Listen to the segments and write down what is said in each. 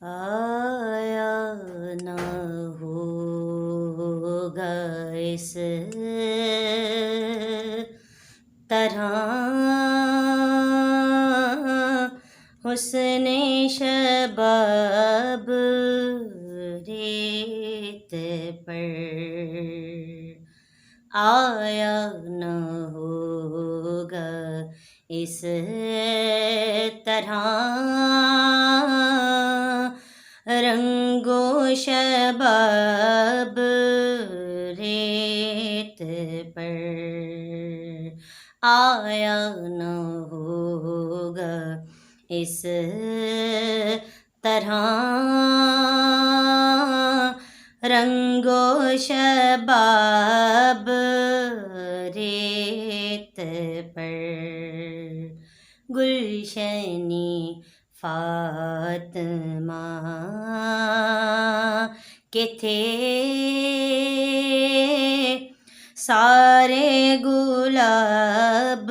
آیا نہ ہوگا اس طرح حسن شباب ریت پر آیا نہ ہوگا اس طرح رنگ و شباب ریت پر آیا نہ ہوگا اس طرح رنگ و شباب ریت پر گلشنی فاطمہ کے تھے سارے گلاب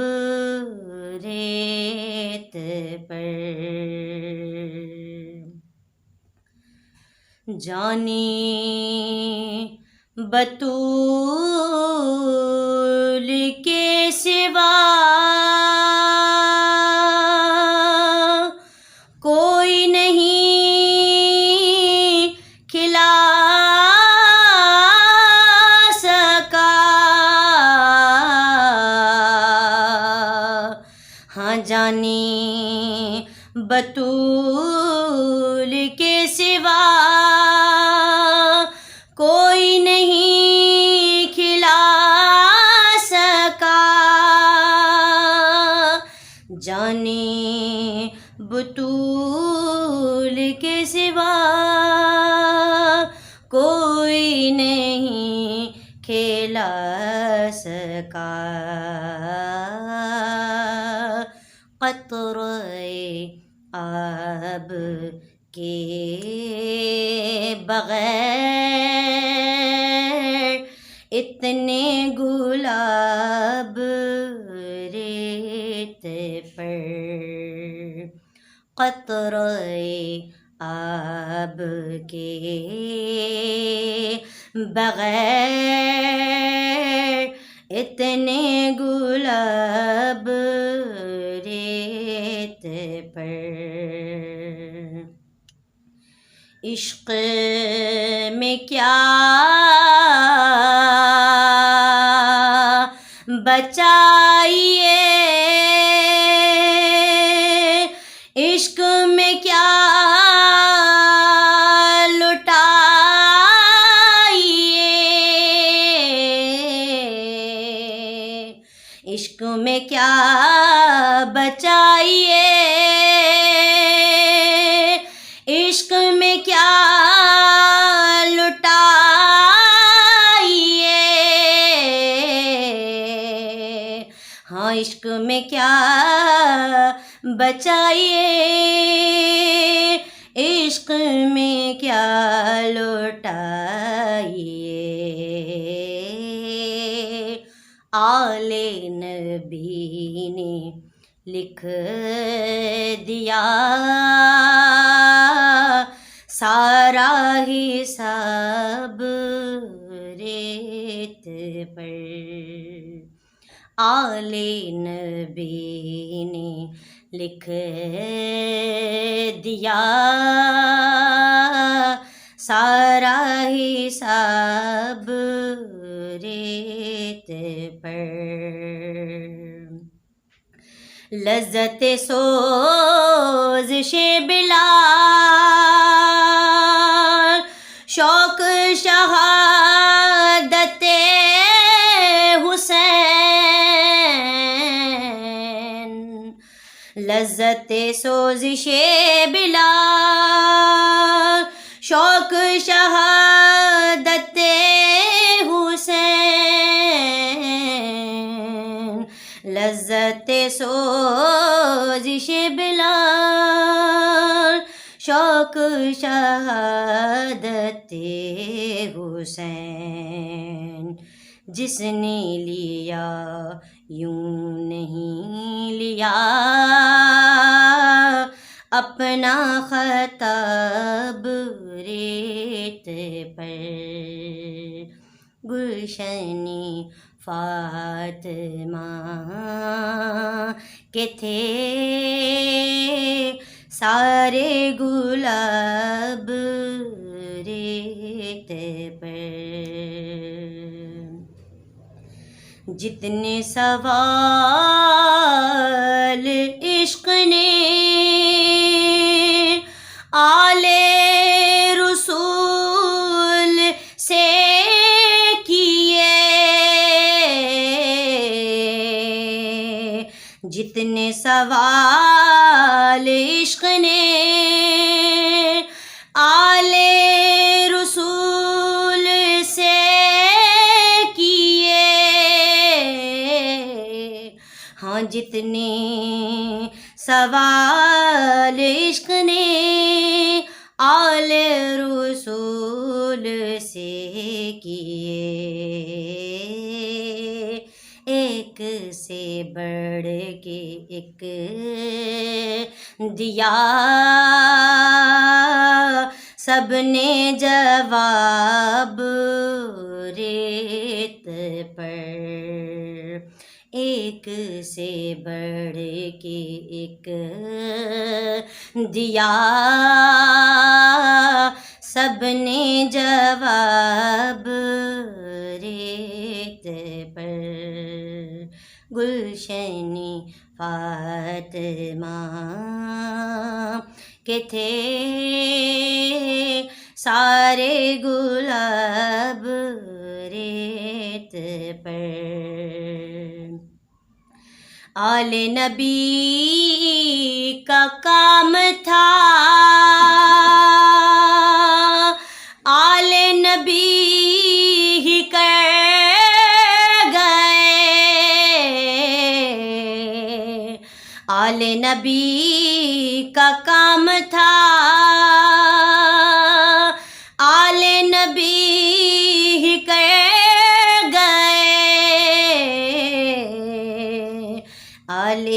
ریت پر جانی بطول کے سوا کوئی نہیں کھلا سکا ہاں جانی بطول کے سوا کوئی نہیں کھلا سکا جانے بطول کے سوا کوئی نہیں کھلا سکا قطرے آب کے بغیر اتنے گلاب ریت پر قطرے آب کے بغیر اتنے گلاب ریت پر عشق میں کیا بچائیے عشق میں کیا لٹائیے عشق میں کیا بچائیے عشق میں کیا لٹائیے ہاں عشق میں کیا بچائیے عشق میں کیا لٹائیے آل نبی نے لکھ دیا سارا حساب ریت پر آل نبی نے لکھ دیا سارا حساب ریت پر لذت سوزش بلال شوق شہادت حسین لذت سوزش بلال شوق شہادت حسین لذت سوزش بلال شوق شہادت حسین جس نے لیا یوں نہیں لیا اپنا خطاب ریت پر، گلشنی فاطمہ کے تھے سارے گلاب ریت پر، جتنے سوال عشق نے آل رسول سے کیے، جتنے سوال عشق نے آل رسول سے کیے، ہاں جتنے سوال عشق نے آل رسول سے کیے، ایک سے بڑھ کے ایک دیا سب نے جواب ریت پر، ایک سے بڑھ کے ایک دیا سب نے جواب ریت پر، گلشنی فاطمہ کے تھے سارے گلاب ریت پر، آل نبی کا کام تھا آل نبی ہی کر گئے، آل نبی کا کام تھا آل نبی ہی کر گئے، آل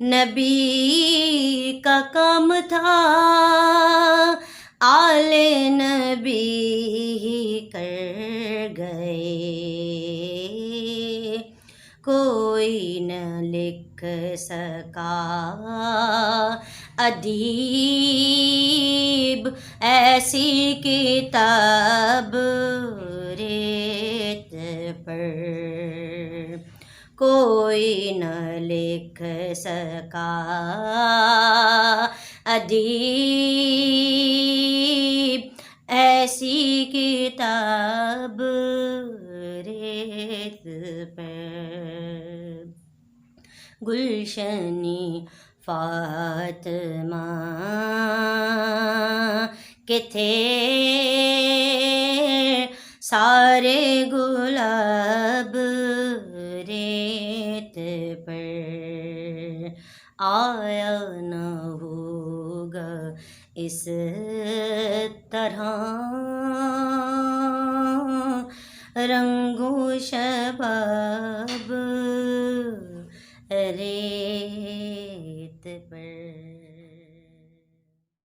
نبی کا کام تھا آل نبی ہی کر گئے، کوئی نہ لکھ سکا ادیب ایسی کتاب ریت پر، کوئی نہ لکھ سکا ادیب ایسی کتاب ریت پر، گلشنی فاطمہ کے تھے سارے گلاب ریت پر، آیا نہ ہوگا اس طرح رنگو شباب